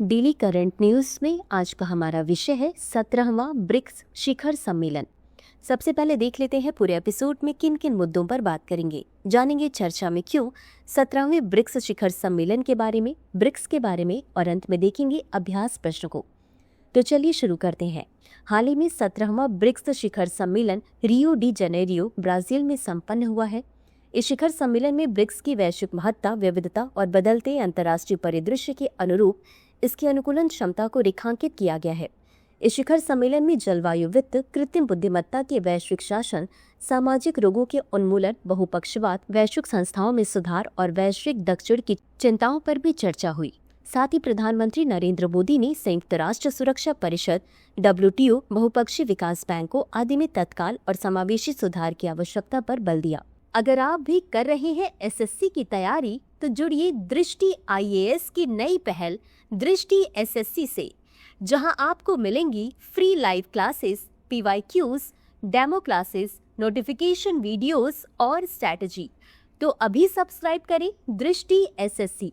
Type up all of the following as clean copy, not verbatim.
Daily current news में आज का हमारा विषय है 17वां ब्रिक्स शिखर सम्मेलन। सबसे पहले देख लेते हैं पूरे एपिसोड में किन किन मुद्दों पर बात करेंगे। जानेंगे चर्चा में क्यों, 17वें ब्रिक्स शिखर सम्मेलन के बारे में, ब्रिक्स के बारे में और अंत में देखेंगे अभ्यास प्रश्न को। तो चलिए शुरू करते हैं। हाल ही में 17वां ब्रिक्स शिखर सम्मेलन रियो डी जेनेरियो ब्राजील में संपन्न हुआ है। इस शिखर सम्मेलन में ब्रिक्स की वैश्विक महत्ता, विविधता और बदलते अंतर्राष्ट्रीय परिदृश्य के अनुरूप इसकी अनुकूलन क्षमता को रेखांकित किया गया है। इस शिखर सम्मेलन में जलवायु वित्त, कृत्रिम बुद्धिमत्ता के वैश्विक शासन, सामाजिक रोगों के उन्मूलन, बहुपक्षवाद, वैश्विक संस्थाओं में सुधार और वैश्विक दक्षिण की चिंताओं पर भी चर्चा हुई। साथ ही प्रधानमंत्री नरेंद्र मोदी ने संयुक्त राष्ट्र सुरक्षा परिषद, WTO, बहुपक्षीय विकास बैंकों आदि में तत्काल और समावेशी सुधार की आवश्यकता पर बल दिया। अगर आप भी कर रहे हैं SSC की तैयारी तो जुड़िए दृष्टि IAS की नई पहल दृष्टि SSC से, जहां आपको मिलेंगी free live classes, PYQs, demo classes, notification videos और स्ट्रैटेजी। तो अभी सब्सक्राइब करें दृष्टि SSC।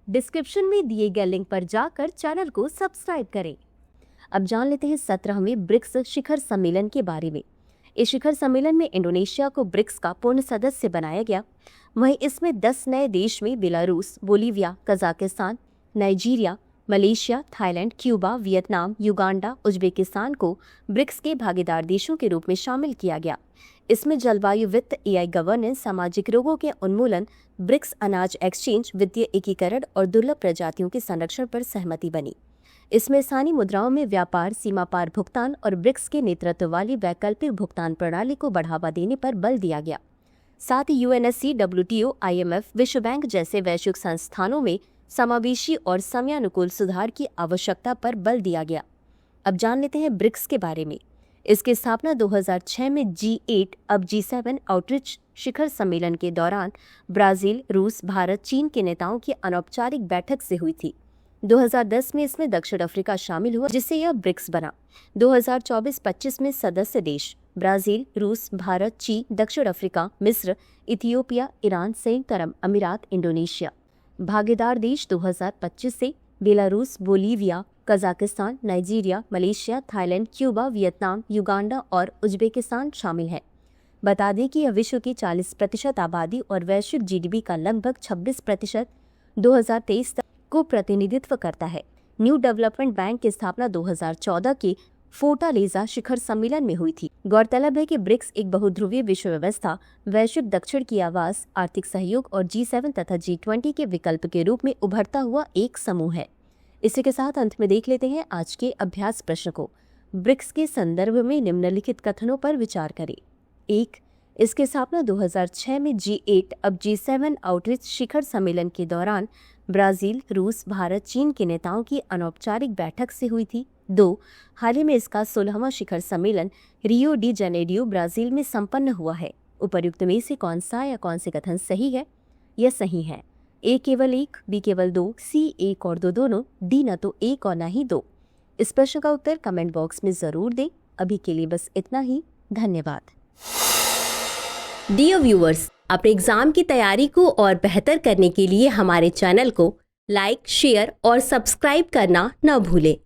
डिस्क्रिप्शन में दिए गए लिंक पर जाकर चैनल को सब्सक्राइब करें। अब जान लेते हैं 17वें ब्रिक्स शिखर सम्मेलन के बारे में। इस शिखर सम्मेलन में इंडोनेशिया को ब्रिक्स का पूर्ण सदस्य बनाया गया। वहीं इसमें 10 नए देश में Belarus, Bolivia, Kazakhstan, Nigeria, Malaysia, Thailand, Cuba, Vietnam, Uganda, Uzbekistan को ब्रिक्स के भागीदार देशों के रूप में शामिल किया गया। इसमें जलवायु वित्त, AI गवर्नेंस, सामाजिक रोगों के उन्मूलन, ब्रिक्स अनाज एक्सचेंज, वित्तीय एकीकरण और दुर्लभ प्रजातियों के संरक्षण पर सहमति बनी। इसमें स्थानीय मुद्राओं में व्यापार, सीमा पार भुगतान और ब्रिक्स के नेतृत्व वाली वैकल्पिक भुगतान प्रणाली को बढ़ावा देने पर बल दिया गया। साथ ही UNSC, WTO, IMF, विश्व बैंक जैसे वैश्विक संस्थानों में समावेशी और समयानुकूल सुधार की आवश्यकता पर बल दिया गया। अब जान लेते हैं ब्रिक्स के बारे में। इसकी स्थापना 2006 में G8 अब G7 आउटरीच शिखर सम्मेलन के दौरान ब्राजील, रूस, भारत, चीन के नेताओं की अनौपचारिक बैठक से हुई थी। 2010 में इसमें दक्षिण अफ्रीका शामिल हुआ, जिससे यह ब्रिक्स बना। 2024-25 में सदस्य देश ब्राजील, रूस, भारत, चीन, दक्षिण अफ्रीका, मिस्र, इथियोपिया, ईरान, संयुक्त अरब अमीरात, इंडोनेशिया। भागीदार देश 2025 से Belarus, Bolivia, Kazakhstan, Nigeria, Malaysia, Thailand, Cuba, Vietnam, Uganda और उज्बेकिस्तान शामिल हैं। बता दें कि यह विश्व की 40% आबादी और वैश्विक GDP का लगभग 26% 2023 तक को प्रतिनिधित्व करता है। न्यू डेवलपमेंट बैंक की स्थापना 2014 के फोर्टालेजा शिखर सम्मेलन में हुई थी। गौरतलब है कि ब्रिक्स एक बहुध्रुवीय विश्व व्यवस्था, वैश्विक दक्षिण की आवाज, आर्थिक सहयोग और G7 तथा G20 के विकल्प के रूप में उभरता हुआ एक समूह है। इसी के साथ अंत में देख लेते हैं आज के अभ्यास प्रश्न को। ब्रिक्स के संदर्भ में निम्नलिखित कथनों पर विचार करें। 1. इसकी स्थापना 2006 में G8 अब G7 आउटरीच शिखर सम्मेलन के दौरान ब्राजील, रूस, भारत, चीन के नेताओं की अनौपचारिक बैठक से हुई थी। 2. हाल ही में इसका 16वां शिखर सम्मेलन रियो डी जेनेरियो ब्राजील में संपन्न हुआ है। उपर्युक्त में से कौन सा या कौन से कथन सही है? यह सही है। A केवल 1, B केवल 2, C 1 और 2 दोनों, D न तो 1 और न ही 2। इस प्रश्न का उत्तर कमेंट बॉक्स में जरूर दें। अभी के लिए बस इतना ही। धन्यवाद। डियर व्यूअर्स, अपने एग्जाम की तैयारी को और बेहतर करने के लिए हमारे चैनल को लाइक, शेयर और सब्सक्राइब करना न भूलें।